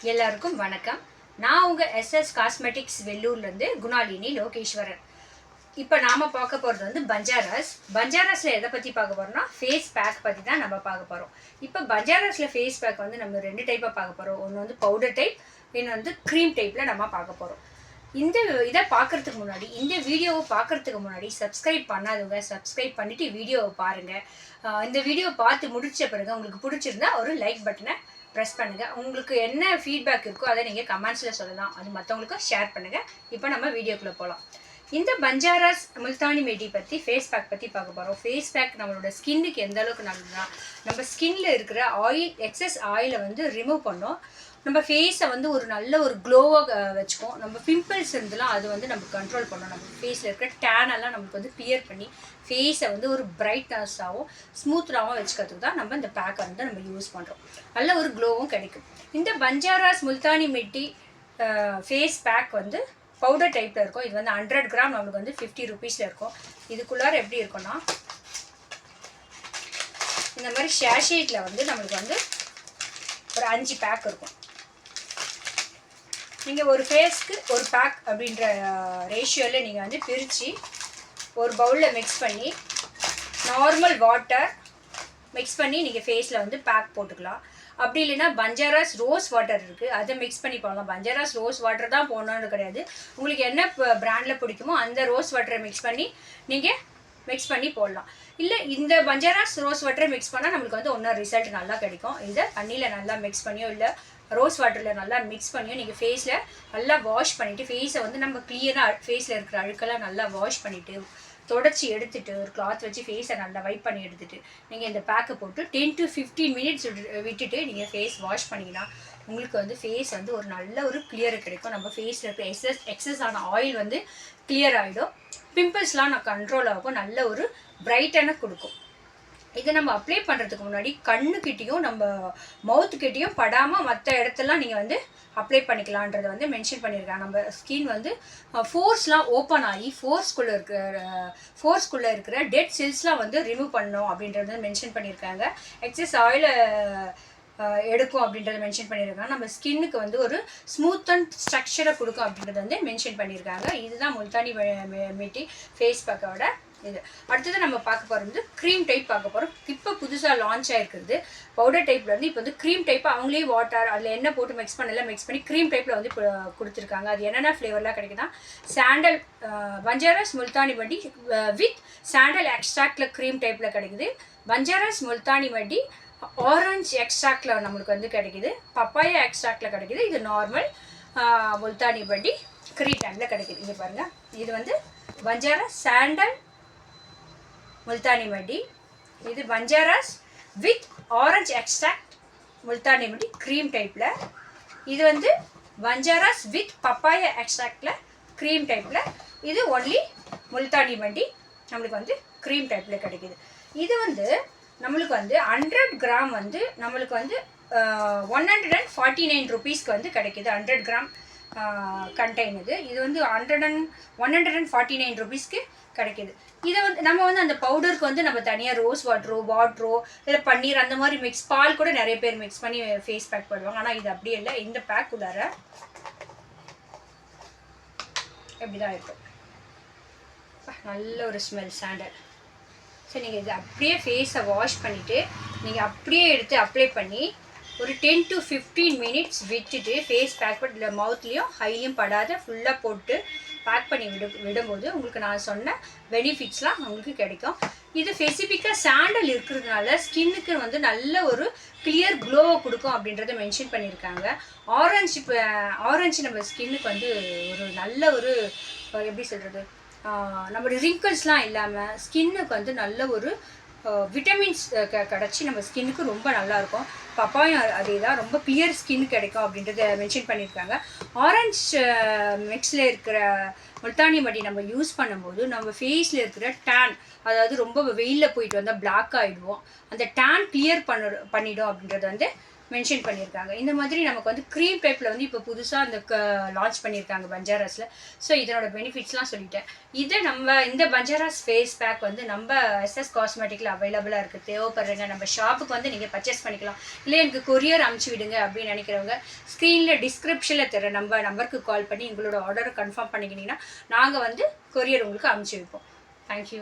எல்லாருக்கும் வணக்கம். நான் உங்கள் எஸ்எஸ் காஸ்மெட்டிக்ஸ் வெள்ளூர்லேருந்து குணாலினி லோகேஸ்வரன். இப்போ நாம் பார்க்க போகிறது வந்து பஞ்சாராஸில் எதை பற்றி பார்க்க போகிறோம்னா ஃபேஸ் பேக் பற்றி தான் நம்ம பார்க்க போகிறோம். இப்போ பஞ்சாராஸில் ஃபேஸ் பேக் வந்து நம்ம 2 டைப்பாக பார்க்க போகிறோம். ஒன்று வந்து பவுடர் டைப், இன்னொன்று வந்து க்ரீம் டைப்பில் நம்ம பார்க்க போகிறோம். இந்த இதை பார்க்குறதுக்கு முன்னாடி, இந்த வீடியோவை பார்க்குறதுக்கு முன்னாடி சப்ஸ்கிரைப் பண்ணாதவங்க சப்ஸ்கிரைப் பண்ணிவிட்டு வீடியோவை பாருங்கள். இந்த வீடியோவை பார்த்து முடித்த பிறகு உங்களுக்கு பிடிச்சிருந்தா ஒரு லைக் பட்டனை ப்ரெஸ் பண்ணுங்கள். உங்களுக்கு என்ன ஃபீட்பேக் இருக்கோ அதை நீங்கள் கமெண்ட்ஸில் சொல்லலாம். அது மற்றவங்களுக்கும் ஷேர் பண்ணுங்கள். இப்போ நம்ம வீடியோக்குள்ளே போகலாம். இந்த பஞ்சாராஸ் முல்தானி மெட்டி பற்றி ஃபேஸ் பேக் பற்றி பார்க்க போகிறோம். ஃபேஸ் பேக் நம்மளோட ஸ்கின்னுக்கு எந்த அளவுக்கு நல்லதுன்னா, நம்ம ஸ்கின்ல இருக்கிற ஆயில், எக்ஸஸ் ஆயிலை வந்து ரிமூவ் பண்ணோம். நம்ம ஃபேஸை வந்து ஒரு நல்ல ஒரு க்ளோவாக வச்சுக்கோம். நம்ம பிம்பிள்ஸ் இருந்தெல்லாம் அது வந்து நம்ம கண்ட்ரோல் பண்ணோம். நம்ம ஃபேஸில் இருக்கிற டேனெல்லாம் நமக்கு வந்து கிளியர் பண்ணி ஃபேஸை வந்து ஒரு பிரைட்னஸாகவும் ஸ்மூத்தாகவும் வச்சுக்கிறதுக்கு தான் நம்ம இந்த பேக்கை வந்து நம்ம யூஸ் பண்ணுறோம். நல்ல ஒரு க்ளோவும் கிடைக்கும். இந்த பஞ்சாராஸ் முல்தானி மெட்டி ஃபேஸ் பேக் வந்து பவுடர் டைப்பில் இருக்கும். இது வந்து 100 கிராம் நம்மளுக்கு வந்து 50 ருபீஸில் இருக்கும். இதுக்குள்ளார எப்படி இருக்குன்னா, இந்த மாதிரி ஷேஷேட்டில் வந்து நம்மளுக்கு வந்து ஒரு 5 பேக் இருக்கும். நீங்கள் ஒரு ஃபேஸ்க்கு ஒரு பேக் அப்படின்ற ரேஷியோவில் நீங்கள் வந்து பிரித்து ஒரு பவுலில் மிக்ஸ் பண்ணி நார்மல் வாட்டர் மிக்ஸ் பண்ணி நீங்கள் ஃபேஸில் வந்து பேக் போட்டுக்கலாம். அப்படி இல்லைன்னா பஞ்சாராஸ் ரோஸ் வாட்டர் இருக்குது, அதை மிக்ஸ் பண்ணி போடலாம். பஞ்சாராஸ் ரோஸ் வாட்டர் தான் போடணுன்னு கிடையாது. உங்களுக்கு என்ன பிராண்டில் பிடிக்குமோ அந்த ரோஸ் வாட்டரை மிக்ஸ் பண்ணி போடலாம். இல்லை இந்த பஞ்சாராஸ் ரோஸ் வாட்டரை மிக்ஸ் பண்ணால் நம்மளுக்கு வந்து ஒன்றும் ரிசல்ட் நல்லா கிடைக்கும். இதை தண்ணியில் நல்லா மிக்ஸ் பண்ணியோ இல்லை ரோஸ் வாட்டரில் நல்லா மிக்ஸ் பண்ணியோ நீங்கள் ஃபேஸில் நல்லா வாஷ் பண்ணிவிட்டு, ஃபேஸை வந்து நம்ம கிளியராக ஃபேஸில் இருக்கிற அழுக்கெல்லாம் நல்லா வாஷ் பண்ணிவிட்டு தொடச்சி எடுத்துகிட்டு ஒரு கிளாத் வச்சு ஃபேஸை நல்லா வைப் பண்ணி எடுத்துகிட்டு நீங்கள் இந்த பேக்கை போட்டு 10 to 15 மினிட்ஸ் விட்டுட்டு நீங்கள் ஃபேஸ் வாஷ் பண்ணிங்கன்னா உங்களுக்கு வந்து ஃபேஸ் வந்து ஒரு நல்ல ஒரு கிளியர் கிடைக்கும். நம்ம ஃபேஸில் இருக்க எக்ஸஸ் ஆன ஆயில் வந்து கிளியர் ஆகிடும். பிம்பிள்ஸ்லாம் கண்ட்ரோல் ஆகும். நல்ல ஒரு பிரைட்டான கொடுக்கும். இதை நம்ம அப்ளை பண்ணுறதுக்கு முன்னாடி கண்ணுக்கிட்டேயும் நம்ம மவுத்துக்கிட்டேயும் படாமல் மற்ற இடத்துலாம் நீங்கள் வந்து அப்ளை பண்ணிக்கலான்றதை வந்து மென்ஷன் பண்ணியிருக்காங்க. நம்ம ஸ்கின் வந்து ஃபோர்ஸ்லாம் ஓப்பன் ஆகி ஃபோர்ஸ்குள்ளே இருக்கிற டெட் செல்ஸ்லாம் வந்து ரிமூவ் பண்ணணும் அப்படின்றத மென்ஷன் பண்ணியிருக்காங்க. எக்ஸஸ் ஆயிலை எடுக்கும் அப்படின்றத மென்ஷன் பண்ணியிருக்காங்க. நம்ம ஸ்கின்னுக்கு வந்து ஒரு ஸ்மூத் அண்ட் ஸ்ட்ரக்சரை கொடுக்கும் அப்படின்றத வந்து மென்ஷன் பண்ணியிருக்காங்க. இதுதான் முல்தானி மெட்டி ஃபேஸ் பேக்கோட இது. அடுத்தது நம்ம பார்க்க போகிறது க்ரீம் டைப் பார்க்க போகிறோம். இப்போ புதுசாக லான்ச் ஆகிருக்கிறது பவுடர் டைப்பில் வந்து இப்போ வந்து க்ரீம் டைப் அவங்களே வாட்டர் அதில் எண்ணெய் போட்டு மிக்ஸ் பண்ணி க்ரீம் டைப்பில் வந்து கொடுத்துருக்காங்க. அது என்னென்ன ஃப்ளேவர்லாம் கிடைக்குதா, சாண்டல் பஞ்சாராஸ் முல்தானி மெட்டி வித் சாண்டல் எக்ஸ்ட்ராக்டில் க்ரீம் டைப்பில் கிடைக்குது. பஞ்சாராஸ் முல்தானி மெட்டி ஆரஞ்சு எக்ஸ்ட்ராக்டில் நம்மளுக்கு வந்து கிடைக்குது. பப்பாயா எக்ஸ்ட்ராக்டில் கிடைக்குது. இது நார்மல் முல்தானி மெட்டி க்ரீம் டைப்பில் கிடைக்குது. இங்கே பாருங்கள், இது வந்து பஞ்சாராஸ் சாண்டல் முல்தானி மெட்டி, இது Banjaras with orange extract Multani மெட்டி க்ரீம் டைப்பில், இது வந்து பஞ்சாராஸ் வித் பப்பாயா எக்ஸ்ட்ராக்டில் க்ரீம் டைப்பில், இது ஒன்லி முல்தானி மெட்டி நம்மளுக்கு வந்து க்ரீம் டைப்பில் கிடைக்கிது. இது வந்து நம்மளுக்கு வந்து 100 கிராம் வந்து நம்மளுக்கு வந்து 149 ருபீஸ்க்கு வந்து கிடைக்கிது. 100 கிராம் கண்டெயின் இது வந்து 149 ருபீஸ்க்கு கிடைக்கிது. இதை வந்து நம்ம வந்து அந்த பவுடருக்கு வந்து நம்ம தனியாக ரோஸ் வாட்டரோ இல்லை பன்னீர் அந்த மாதிரி பால் கூட நிறைய பேர் மிக்ஸ் பண்ணி ஃபேஸ் பேக் பண்ணுவாங்க. ஆனால் இது அப்படியே இல்லை. இந்த பேக் உள்ளார எப்படி தான் இருக்கும், நல்ல ஒரு ஸ்மெல் சாண்டல். சரி, நீங்கள் இது அப்படியே ஃபேஸை வாஷ் பண்ணிவிட்டு நீங்கள் அப்படியே எடுத்து அப்ளை பண்ணி ஒரு 10 to 15 மினிட்ஸ் விட்டுட்டு ஃபேஸ் பேக் பண்ணி இல்லை மவுத்லேயும் ஹைலையும் படாத ஃபுல்லாக போட்டு பேக் பண்ணி விடும்போது உங்களுக்கு நான் சொன்ன பெனிஃபிட்ஸ்லாம் உங்களுக்கு கிடைக்கும். இது ஸ்பெசிஃபிக்காக சாண்டல் இருக்கிறதுனால ஸ்கின்னுக்கு வந்து நல்ல ஒரு கிளியர் க்ளோவை கொடுக்கும் அப்படின்றத மென்ஷன் பண்ணியிருக்காங்க. ஆரஞ்சு நம்ம ஸ்கின்னுக்கு வந்து ஒரு நல்ல ஒரு எப்படி சொல்கிறது, நம்ம ரிங்கிள்ஸ்லாம் இல்லாமல் ஸ்கின்னுக்கு வந்து நல்ல ஒரு விட்டமின்ஸ் கிடச்சி நம்ம ஸ்கின்னுக்கு ரொம்ப நல்லாயிருக்கும். பப்பாயும் அதே தான், ரொம்ப கிளியர் ஸ்கின் கிடைக்கும் அப்படின்றத மென்ஷன் பண்ணியிருக்காங்க. ஆரஞ்சு மிக்ஸில் இருக்கிற முல்தானி மெட்டி நம்ம யூஸ் பண்ணும்போது நம்ம ஃபேஸில் இருக்கிற டேன், அதாவது ரொம்ப வெயிலில் போயிட்டு வந்தால் பிளாக் ஆகிடுவோம், அந்த டேன் கிளியர் பண்ணிடும் அப்படின்றத வந்து மென்ஷன் பண்ணியிருக்காங்க. இந்த மாதிரி நமக்கு வந்து க்ரீம் டைப்பில் வந்து இப்போ புதுசாக அந்த லான்ச் பண்ணியிருக்காங்க பஞ்சாராஸில். ஸோ இதனோட பெனிஃபிட்ஸ்லாம் சொல்லிட்டேன். இந்த பஞ்சாராஸ் ஃபேஸ் பேக் வந்து நம்ம எஸ்எஸ் காஸ்மெட்டிக்கில் அவைலபிளாக இருக்குது. தேவைப்படுறீங்க நம்ம ஷாப்புக்கு வந்து நீங்கள் பர்ச்சேஸ் பண்ணிக்கலாம். இல்லை எனக்கு கொரியர் அனுப்பிச்சி விடுங்க அப்படின்னு நினைக்கிறவங்க ஸ்க்ரீனில் டிஸ்கிரிப்ஷனில் தர நம்ம நம்பருக்கு கால் பண்ணி உங்களோட ஆர்டரை கன்ஃபார்ம் பண்ணிக்கிட்டீங்கன்னா நாங்கள் வந்து கொரியர் உங்களுக்கு அனுப்பிச்சி வைப்போம். தேங்க்யூ.